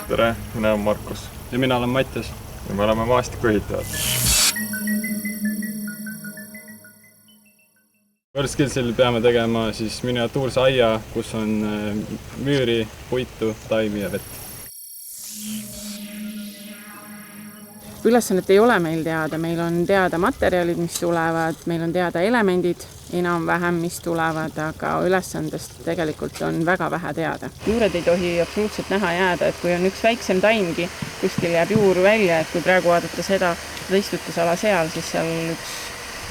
Tere, mina olen Markus. Ja mina olen Mattias. Ja me oleme maastikuehitajad. WorldSkillsil peame tegema siis miniatuurse aia, kus on müüri, puitu, taimi ja vett. Ülesannet ei ole meil teada, meil on teada materjalid, mis tulevad, meil on teada elemendid enam-vähem, mis tulevad, aga ülesandest tegelikult on väga vähe teada. Juured ei tohi absoluutselt näha jääda, et kui on üks väiksem taimgi, kuskil jääb juur välja, et kui praegu vaadata seda istutusala seal, siis seal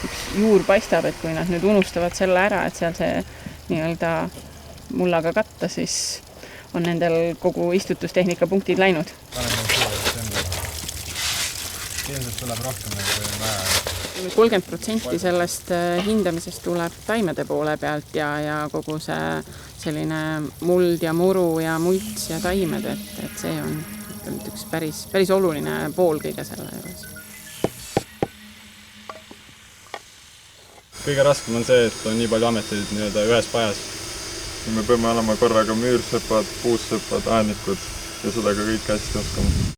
üks juur paistab, et kui nad nüüd unustavad selle ära, et seal see nii-öelda mullaga katta, siis on nendel kogu istutustehnika punktid läinud. Ilmselt tuleb rohkem kui vähe. 30% sellest hindamisest tuleb taimede poole pealt ja kogu see selline muld ja muru ja mults ja taimed, et see on üks päris oluline pool kõige selle juures. Kõige raskem on see, et on nii palju ameteid nii-öelda ühes pajas. Me peame olema korraga müürsõpad, puussõpad, aednikud ja seda ka kõik hästi oskama.